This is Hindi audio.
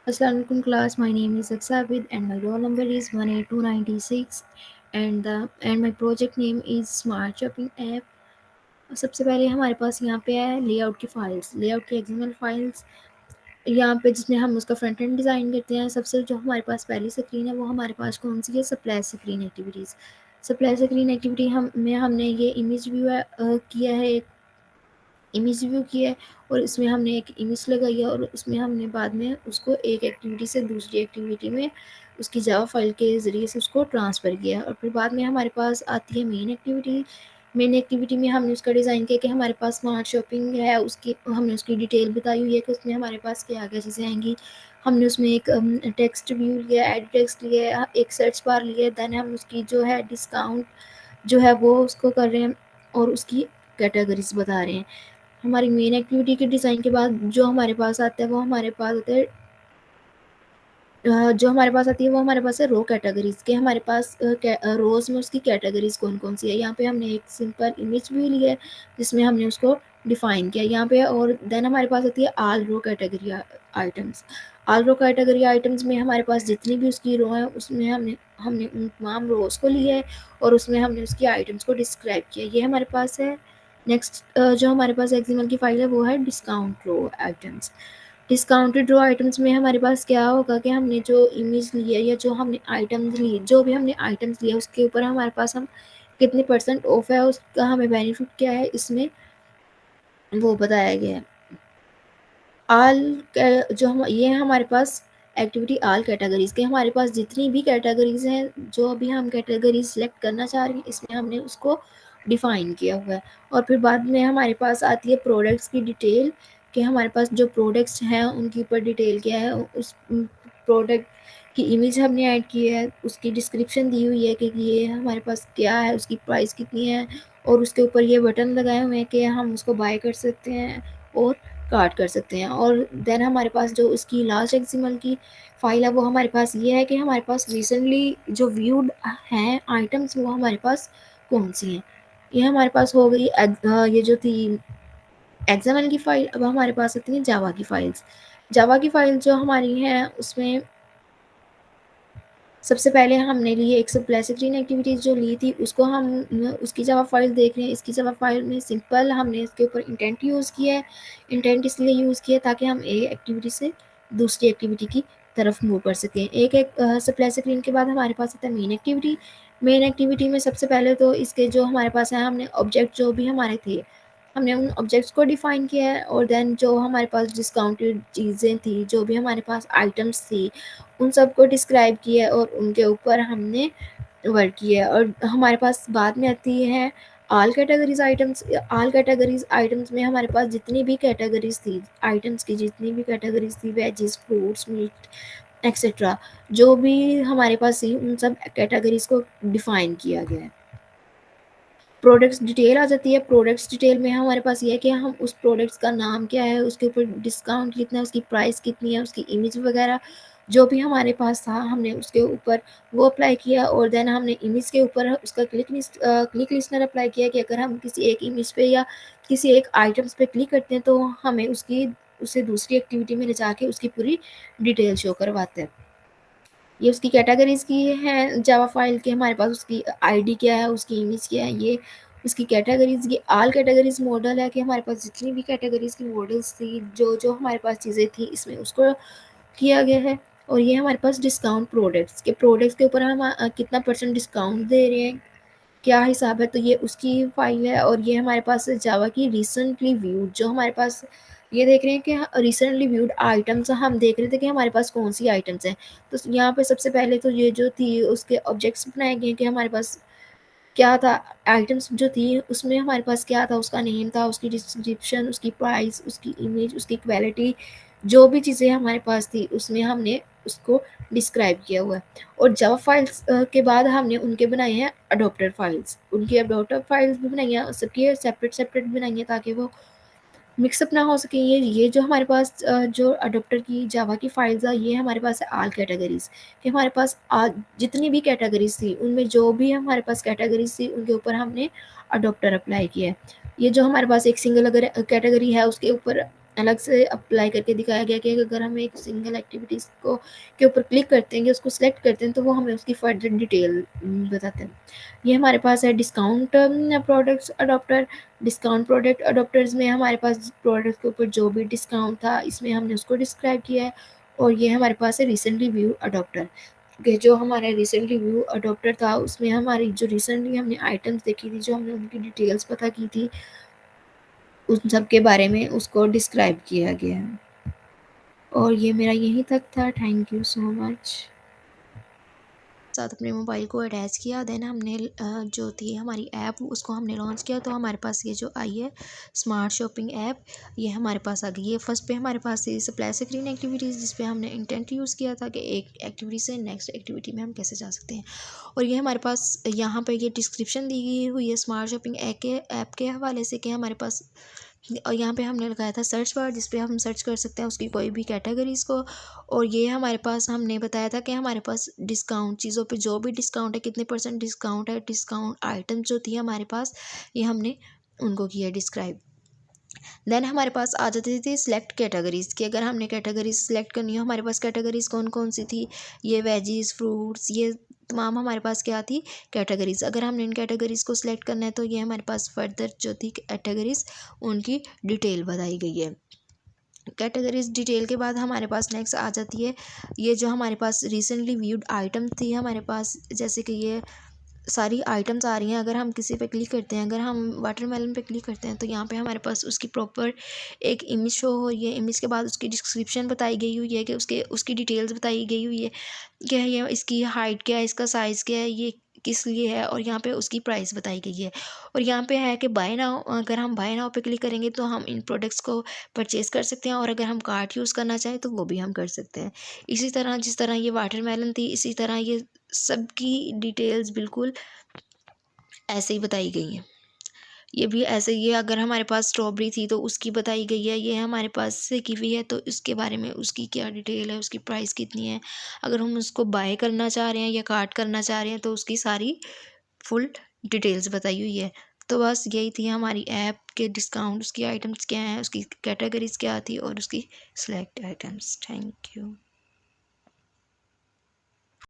Assalamu alaikum class. My name is Aksabid and my roll number is 18296 and my project name is Smart Shopping App. सबसे पहले हमारे पास यहाँ पे है लेआउट की फाइल्स, लेआउट की एक्सएमएल फाइल्स यहाँ पे जिसमें हम उसका फ्रंट एंड डिज़ाइन करते हैं। सबसे जो हमारे पास पहली स्क्रीन है वो हमारे पास कौन सी है, supply screen activities. Supply screen activity हमने ये इमेज व्यू किया है, इमेज व्यू की है और इसमें हमने एक इमेज लगाई है और उसमें हमने बाद में उसको एक एक्टिविटी से दूसरी एक्टिविटी में उसकी जावा फाइल के ज़रिए से उसको ट्रांसफ़र किया है। और फिर बाद में हमारे पास आती है मेन एक्टिविटी। मेन एक्टिविटी में हमने उसका डिज़ाइन किया कि हमारे पास स्मार्ट शॉपिंग है, उसकी हमने उसकी डिटेल बताई हुई है कि उसमें हमारे पास क्या क्या चीज़ें आएंगी। हमने उसमें एक टेक्स्ट व्यू लिया, एड टेक्स्ट लिया, एक सर्च बार लिया, दैन हम उसकी जो है डिस्काउंट जो है वो उसको कर रहे हैं और उसकी कैटेगरीज बता रहे हैं। हमारी मेन एक्टिविटी के डिज़ाइन के बाद जो हमारे पास आता है वो हमारे पास आता है जो हमारे पास आती है वो हमारे पास है रो कैटेगरीज के। हमारे पास रोज़ में उसकी कैटेगरीज कौन कौन सी है। यहाँ पे हमने एक सिंपल इमेज भी ली है जिसमें हमने उसको डिफाइन किया यहाँ पे। और देन हमारे पास आती है आल रो कैटेगरी आइटम्स। आल रो कैटेगरी आइटम्स में हमारे पास जितनी भी उसकी रो है उसमें हमने हमने उन तमाम रोज़ को लिया है और उसमें हमने उसकी आइटम्स को डिस्क्राइब किया। ये हमारे पास है। नेक्स्ट जो हमारे पास एक्सएमएल की फाइल है वो है डिस्काउंट रो आइटम्स। डिस्काउंटेड रो आइटम्स में हमारे पास क्या होगा कि हमने जो इमेज ली है या जो हमने आइटम्स लिए, जो भी हमने आइटम्स लिए उसके ऊपर हमारे पास हम कितने परसेंट ऑफ है, उसका हमें बेनिफिट क्या है इसमें वो बताया गया है। आल जो हम ये है हमारे पास एक्टिविटी आल कैटेगरीज के। हमारे पास जितनी भी कैटेगरीज हैं, जो भी हम कैटेगरीज सेलेक्ट करना चाह रहे हैं इसमें हमने उसको डिफाइन किया हुआ है। और फिर बाद में हमारे पास आती है प्रोडक्ट्स की डिटेल कि हमारे पास जो प्रोडक्ट्स हैं उनके ऊपर डिटेल क्या है, उस प्रोडक्ट की इमेज हमने ऐड की है, उसकी डिस्क्रिप्शन दी हुई है कि ये हमारे पास क्या है, उसकी प्राइस कितनी है और उसके ऊपर ये बटन लगाए हुए हैं कि हम उसको बाय कर सकते हैं और कार्ट कर सकते हैं। और देन हमारे पास जो उसकी लास्ट एक्सएमएल की फ़ाइल है वो हमारे पास ये है कि हमारे पास रिसेंटली जो व्यूड हैं आइटम्स वो हमारे पास कौन सी हैं। ये हमारे पास हो गई ये जो थी एक्सएमएल की फ़ाइल। अब हमारे पास आती है जावा की फ़ाइल्स। जावा की फ़ाइल जो हमारी हैं उसमें सबसे पहले हमने ली एक सप्लाई स्क्रीन एक्टिविटीज़ जो ली थी उसको हम उसकी जावा फाइल देख रहे हैं। इसकी जावा फाइल में सिंपल हमने इसके ऊपर इंटेंट यूज़ किया है। इंटेंट इसलिए यूज़ किया ताकि हम एक एक्टिविटी से दूसरी एक्टिविटी की तरफ मूव कर सकें। एक एक सप्लाई स्क्रीन के बाद हमारे पास आता है मेन एक्टिविटी। मेन एक्टिविटी में सबसे पहले तो इसके जो हमारे पास है हमने ऑब्जेक्ट जो भी हमारे थे हमने उन ऑब्जेक्ट्स को डिफ़ाइन किया है और देन जो हमारे पास डिस्काउंटेड चीज़ें थी, जो भी हमारे पास आइटम्स थी उन सबको डिस्क्राइब किया है और उनके ऊपर हमने वर्क किया है। और हमारे पास बाद में आती है all categories items. All categories items में हमारे पास जितनी भी कैटेगरीज थी आइटम्स की, जितनी भी कैटेगरीज थी वेजिस, फ्रूट्स, मीट एक्सेट्रा, जो भी हमारे पास थी उन सब कैटेगरीज को डिफाइन किया गया है। प्रोडक्ट्स डिटेल आ जाती है। प्रोडक्ट्स डिटेल में हमारे पास ये है कि हम उस प्रोडक्ट्स का नाम क्या है, उसके ऊपर डिस्काउंट कितना है, उसकी प्राइस कितनी है, उसकी इमेज वगैरह जो भी हमारे पास था हमने उसके ऊपर वो अप्लाई किया। और देन हमने इमेज के ऊपर उसका क्लिक लिस्टनर अप्लाई किया कि अगर हम किसी एक इमेज पे या किसी एक आइटम्स पे क्लिक करते हैं तो हमें उसकी उसे दूसरी एक्टिविटी में ले जाके उसकी पूरी डिटेल शो करवाते हैं। ये उसकी कैटेगरीज़ की है जावा फाइल के। हमारे पास उसकी आईडी क्या है, उसकी इमेज क्या है, ये उसकी कैटेगरीज़। ये ऑल कैटेगरीज़ मॉडल है कि हमारे पास जितनी भी कैटेगरीज़ की मॉडल्स थी, जो हमारे पास चीज़ें थी इसमें उसको किया गया है। और ये हमारे पास डिस्काउंट प्रोडक्ट्स के ऊपर हम कितना परसेंट डिस्काउंट दे रहे हैं, क्या हिसाब है, तो ये उसकी फ़ाइल है। और ये हमारे पास जावा की रिसेंटली व्यूड जो हमारे पास ये देख रहे हैं कि रिसेंटली व्यूड आइटम्स हम देख रहे थे कि हमारे पास कौन सी आइटम्स हैं। तो यहाँ पे सबसे पहले तो ये जो थी उसके ऑब्जेक्ट्स बनाए गए कि हमारे पास क्या था, आइटम्स जो थी उसमें हमारे पास क्या था, उसका नेम था, उसकी डिस्क्रिप्शन, उसकी प्राइस, उसकी इमेज, उसकी क्वालिटी, जो भी चीज़ें हमारे पास थी उसमें हमने उसको डिस्क्राइब किया हुआ है। और जावा फाइल्स के बाद हमने उनके बनाए हैं अडोप्टर फाइल्स। उनकी अडोप्टर फाइल्स भी बनाई हैं, सबकी सेपरेट सेपरेट बनाई हैं ताकि वो मिक्सअप ना हो सके। ये जो हमारे पास जो अडोप्टर की जावा की फाइल्स है ये हमारे पास है ऑल कैटेगरीज कि हमारे पास जितनी भी कैटेगरीज थी उनमें जो भी हमारे पास कैटेगरीज थी उनके ऊपर हमने अडोप्टर अप्लाई किया है। ये जो हमारे पास एक सिंगल अगर कैटेगरी है उसके ऊपर अलग से अप्लाई करके दिखाया गया कि अगर हम एक सिंगल एक्टिविटीज़ को के ऊपर क्लिक करते हैं, उसको सिलेक्ट करते हैं, तो वो हमें उसकी फर्दर डिटेल बताते हैं। ये हमारे पास है discount products adopter. Discount product adopters में हमारे पास प्रोडक्ट के ऊपर जो भी डिस्काउंट था, इसमें हमने उसको डिस्क्राइब किया है। और ये हमारे पास है रिसेंटली व्यू अडॉप्टर, कि जो हमारा रिसेंटली व्यू अडॉप्टर था, उसमें हमारी जो रिसेंटली हमने आइटम्स देखी थी, जो हमने उनकी डिटेल्स पता की थी, उन सब के बारे में उसको डिस्क्राइब किया गया है। और ये मेरा यहीं तक था। Thank you so much. साथ अपने मोबाइल को अटैच किया, देन हमने जो थी हमारी ऐप, उसको हमने लॉन्च किया, तो हमारे पास ये जो आई है स्मार्ट शॉपिंग ऐप, ये हमारे पास आ गई है। फर्स्ट पे हमारे पास थी सप्लाई स्क्रीन एक्टिविटीज़, जिस पे हमने इंटेंट यूज़ किया था कि एक एक्टिविटी से नेक्स्ट एक्टिविटी में हम कैसे जा सकते हैं। और ये हमारे पास यहाँ पे ये डिस्क्रिप्शन दी गई हुई है स्मार्ट शॉपिंग ऐप के हवाले से, कि हमारे पास, और यहाँ पे हमने लगाया था सर्च बार, जिस पे हम सर्च कर सकते हैं उसकी कोई भी कैटेगरीज़ को। और ये हमारे पास हमने बताया था कि हमारे पास डिस्काउंट चीज़ों पे जो भी डिस्काउंट है, कितने परसेंट डिस्काउंट है, डिस्काउंट आइटम जो थी हमारे पास, ये हमने उनको किया डिस्क्राइब। देन हमारे पास आ जाती थी सिलेक्ट कैटेगरीज़ की। अगर हमने कैटेगरीज सिलेक्ट करनी हो, हमारे पास कैटेगरीज़ कौन कौन सी थी, ये वेजीज, फ्रूट्स, ये तमाम हमारे पास क्या थी कैटेगरीज़। अगर हमने इन कैटेगरीज़ को सिलेक्ट करना है, तो ये हमारे पास फर्दर जो थी कैटेगरीज़, उनकी डिटेल बताई गई है। कैटेगरीज डिटेल के बाद हमारे पास नेक्स्ट आ जाती है ये जो हमारे पास रिसेंटली व्यूड आइटम थी हमारे पास, जैसे कि ये सारी आइटम्स आ रही हैं। अगर हम किसी पे क्लिक करते हैं, अगर हम वाटरमेलन पे क्लिक करते हैं, तो यहाँ पे हमारे पास उसकी प्रॉपर एक इमेज शो हो रही है। इमेज के बाद उसकी डिस्क्रिप्शन बताई गई हुई है, कि उसकी डिटेल्स बताई गई हुई है, कि ये इसकी हाइट क्या है, इसका साइज़ क्या है, ये किस लिए है, और यहाँ पे उसकी प्राइस बताई गई है। और यहाँ पे है कि बाय नाउ, अगर हम बाय नाउ पे क्लिक करेंगे तो हम इन प्रोडक्ट्स को परचेज़ कर सकते हैं, और अगर हम कार्ट यूज़ करना चाहें तो वो भी हम कर सकते हैं। इसी तरह जिस तरह ये वाटरमेलन थी, इसी तरह ये सबकी डिटेल्स बिल्कुल ऐसे ही बताई गई हैं। ये भी ऐसे ही है। अगर हमारे पास स्ट्रॉबेरी थी तो उसकी बताई गई है, ये हमारे पास कीवी है तो इसके बारे में उसकी क्या डिटेल है, उसकी प्राइस कितनी है। अगर हम उसको बाय करना चाह रहे हैं या कार्ट करना चाह रहे हैं, तो उसकी सारी फुल डिटेल्स बताई हुई है। तो बस यही थी हमारी ऐप के डिस्काउंट, उसकी आइटम्स क्या हैं, उसकी कैटेगरीज क्या थी, और उसकी सिलेक्ट आइटम्स। Thank you.